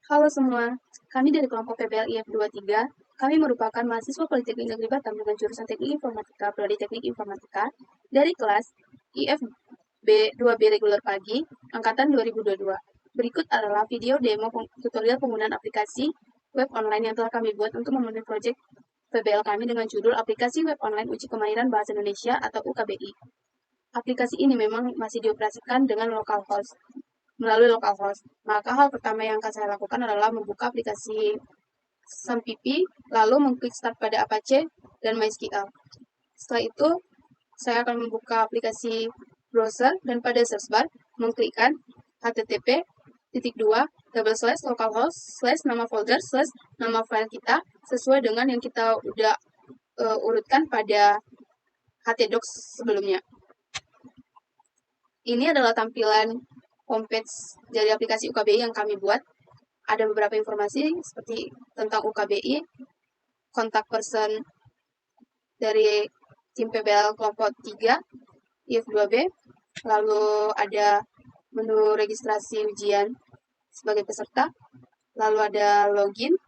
Halo semua, kami dari kelompok PBL IF 23. Kami merupakan mahasiswa Politeknik Negeri Batam dengan jurusan Teknik Informatika, Prodi Teknik Informatika, dari kelas IF B2B reguler pagi, angkatan 2022. Berikut adalah video demo tutorial penggunaan aplikasi web online yang telah kami buat untuk memenuhi proyek PBL kami dengan judul Aplikasi Web Online Uji Kemahiran Bahasa Indonesia atau UKBI. Aplikasi ini memang masih dioperasikan dengan melalui localhost. Maka hal pertama yang akan saya lakukan adalah membuka aplikasi SAMPP, lalu mengklik Start pada Apache dan MySQL. Setelah itu, saya akan membuka aplikasi browser dan pada search bar mengklikkan http://localhost/ nama folder / nama file kita sesuai dengan yang kita udah urutkan pada htdocs sebelumnya. Ini adalah tampilan homepage dari aplikasi UKBI yang kami buat. Ada beberapa informasi seperti tentang UKBI, kontak person dari tim PBL kelompok 3, IF 2B, lalu ada menu registrasi ujian sebagai peserta, lalu ada login,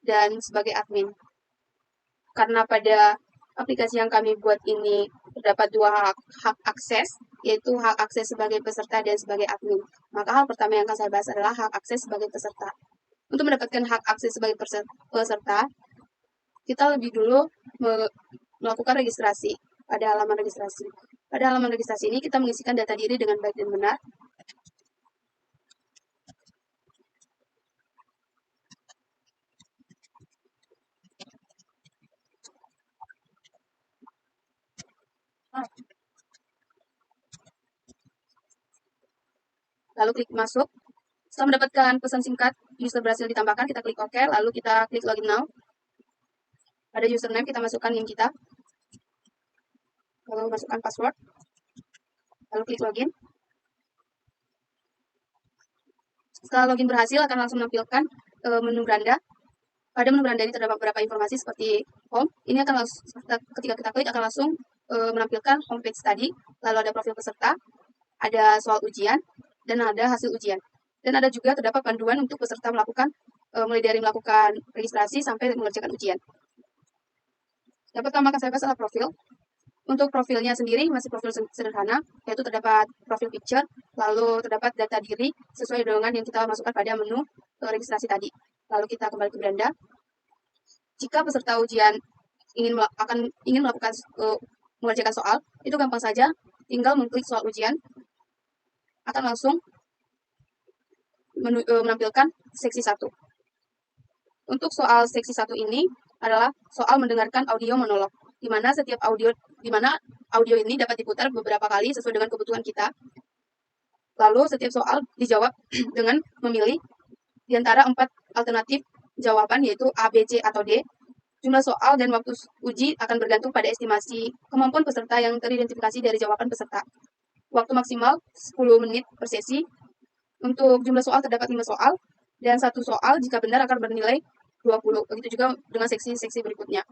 dan sebagai admin. Karena pada aplikasi yang kami buat ini terdapat dua hak akses, yaitu hak akses sebagai peserta dan sebagai admin. Maka hal pertama yang akan saya bahas adalah hak akses sebagai peserta. Untuk mendapatkan hak akses sebagai peserta, kita lebih dulu melakukan registrasi pada halaman registrasi. Pada halaman registrasi ini kita mengisikan data diri dengan baik dan benar. Lalu klik masuk. Setelah mendapatkan pesan singkat, user berhasil ditambahkan, kita klik OK, lalu kita klik login now. Pada username kita masukkan NIM kita, lalu masukkan password, lalu klik login. Setelah login berhasil, akan langsung menampilkan menu beranda. Pada menu beranda ini terdapat beberapa informasi seperti home. Ini akan langsung, ketika kita klik akan langsung menampilkan homepage tadi, lalu ada profil peserta, ada soal ujian, dan ada hasil ujian. Dan ada juga terdapat panduan untuk peserta melakukan, mulai dari melakukan registrasi sampai mengerjakan ujian. Yang pertama akan saya bahas adalah profil. Untuk profilnya sendiri masih profil sederhana, yaitu terdapat profil picture, lalu terdapat data diri sesuai dengan yang kita masukkan pada menu registrasi tadi. Lalu kita kembali ke beranda. Jika peserta ujian ingin melakukan mengerjakan soal, itu gampang saja, tinggal mengklik soal ujian, akan langsung menampilkan seksi 1. Untuk soal seksi 1 ini adalah soal mendengarkan audio monolog, di mana audio ini dapat diputar beberapa kali sesuai dengan kebutuhan kita. Lalu setiap soal dijawab dengan memilih di antara 4 alternatif jawaban, yaitu A, B, C, atau D. Jumlah soal dan waktu uji akan bergantung pada estimasi kemampuan peserta yang teridentifikasi dari jawaban peserta. Waktu maksimal 10 menit per sesi. Untuk jumlah soal terdapat 5 soal, dan 1 soal jika benar akan bernilai 20. Begitu juga dengan seksi-seksi berikutnya.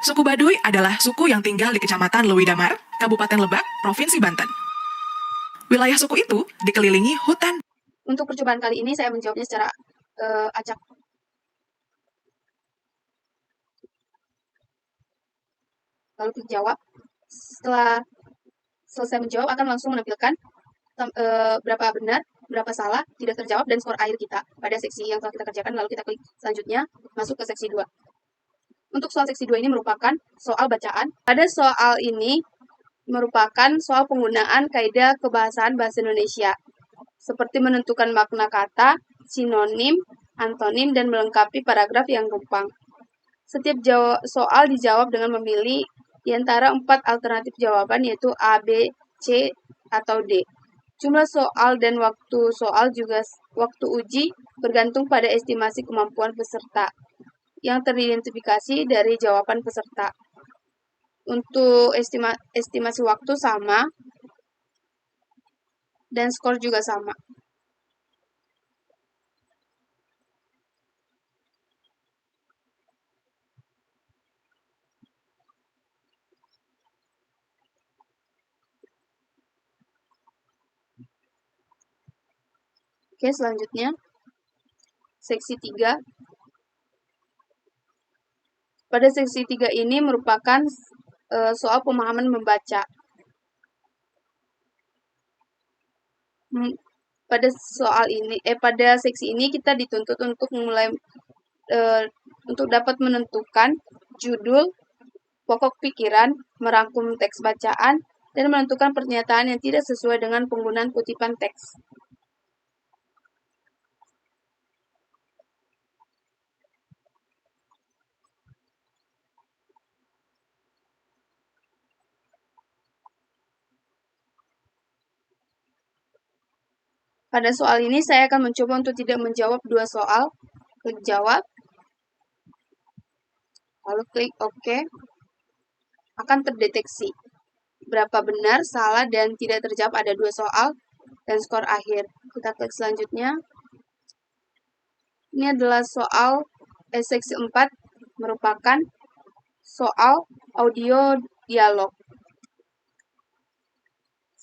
Suku Baduy adalah suku yang tinggal di Kecamatan Lewi Damar, Kabupaten Lebak, Provinsi Banten. Wilayah suku itu dikelilingi hutan. Untuk percobaan kali ini saya menjawabnya secara acak. Lalu klik jawab. Setelah selesai menjawab akan langsung menampilkan berapa benar, berapa salah, tidak terjawab, dan skor akhir kita pada seksi yang telah kita kerjakan. Lalu kita klik selanjutnya, masuk ke seksi 2. Untuk soal seksi 2 ini merupakan soal bacaan. Pada soal ini merupakan soal penggunaan kaidah kebahasaan bahasa Indonesia, seperti menentukan makna kata, sinonim, antonim, dan melengkapi paragraf yang rumpang. Setiap soal dijawab dengan memilih di antara 4 alternatif jawaban, yaitu A, B, C, atau D. Jumlah soal dan waktu soal juga waktu uji bergantung pada estimasi kemampuan peserta yang teridentifikasi dari jawaban peserta. Untuk estimasi waktu sama, dan skor juga sama. Oke, selanjutnya seksi 3. Pada seksi 3 ini merupakan soal pemahaman membaca. Pada seksi ini kita dituntut untuk untuk dapat menentukan judul, pokok pikiran, merangkum teks bacaan, dan menentukan pernyataan yang tidak sesuai dengan penggunaan kutipan teks. Pada soal ini saya akan mencoba untuk tidak menjawab 2 soal. Klik jawab, lalu klik OK. Akan terdeteksi berapa benar, salah, dan tidak terjawab ada 2 soal, dan skor akhir. Kita klik selanjutnya. Ini adalah soal seksi 4, merupakan soal audio dialog.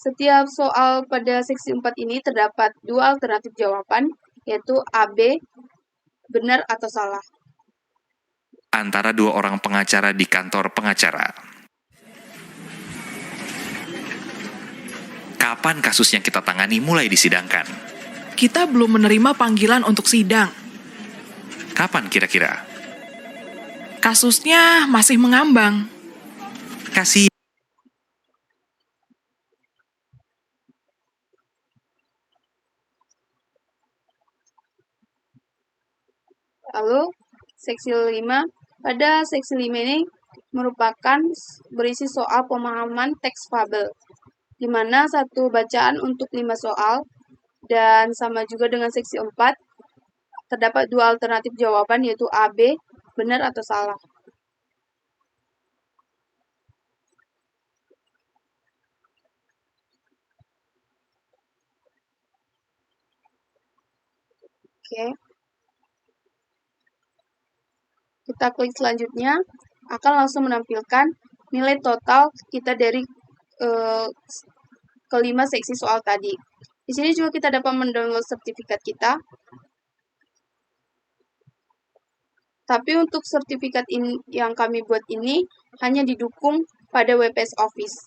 Setiap soal pada seksi 4 ini terdapat 2 alternatif jawaban, yaitu AB, benar atau salah. Antara 2 orang pengacara di kantor pengacara. Kapan kasus yang kita tangani mulai disidangkan? Kita belum menerima panggilan untuk sidang. Kapan kira-kira? Kasusnya masih mengambang. Kasih. Lalu, seksi 5. Pada seksi 5 ini merupakan berisi soal pemahaman teks fabel, di mana satu bacaan untuk 5 soal, dan sama juga dengan seksi 4, terdapat 2 alternatif jawaban, yaitu AB, benar atau salah. Oke. Kita klik selanjutnya, akan langsung menampilkan nilai total kita dari kelima seksi soal tadi. Di sini juga kita dapat mendownload sertifikat kita. Tapi untuk sertifikat yang kami buat ini hanya didukung pada WPS Office.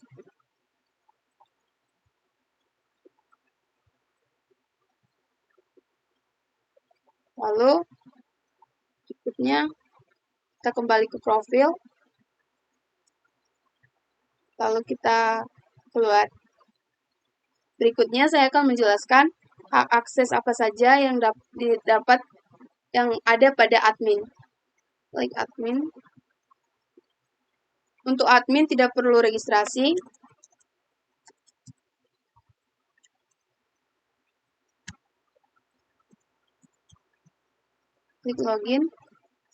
Lalu, berikutnya kita kembali ke profil. Lalu kita keluar. Berikutnya saya akan menjelaskan hak akses apa saja yang dapat yang ada pada admin. Klik admin. Untuk admin tidak perlu registrasi. Klik login.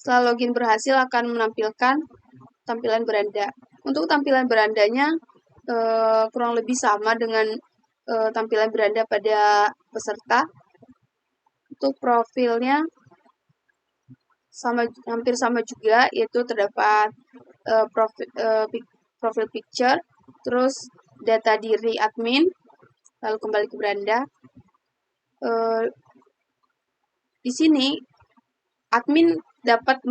Setelah login berhasil akan menampilkan tampilan beranda. Untuk tampilan berandanya kurang lebih sama dengan tampilan beranda pada peserta. Untuk profilnya hampir sama juga, yaitu terdapat profil picture, terus data diri admin, lalu kembali ke beranda. Di sini admin dapat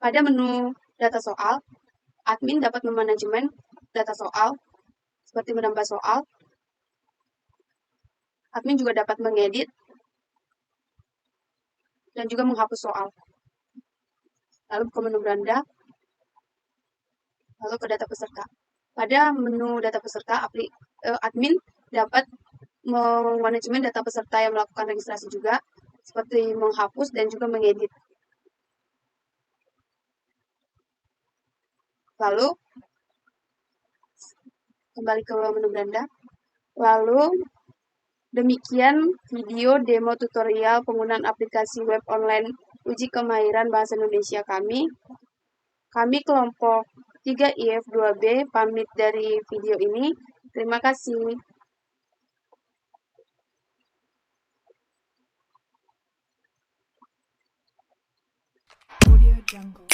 pada menu data soal, admin dapat memanajemen data soal, seperti menambah soal. Admin juga dapat mengedit dan juga menghapus soal. Lalu ke menu beranda, lalu ke data peserta. Pada menu data peserta, admin dapat memanajemen data peserta yang melakukan registrasi juga, seperti menghapus dan juga mengedit. Lalu, kembali ke menu beranda. Lalu, demikian video demo tutorial penggunaan aplikasi web online uji kemahiran bahasa Indonesia kami. Kami kelompok 3IF2B pamit dari video ini. Terima kasih. Audio Jungle.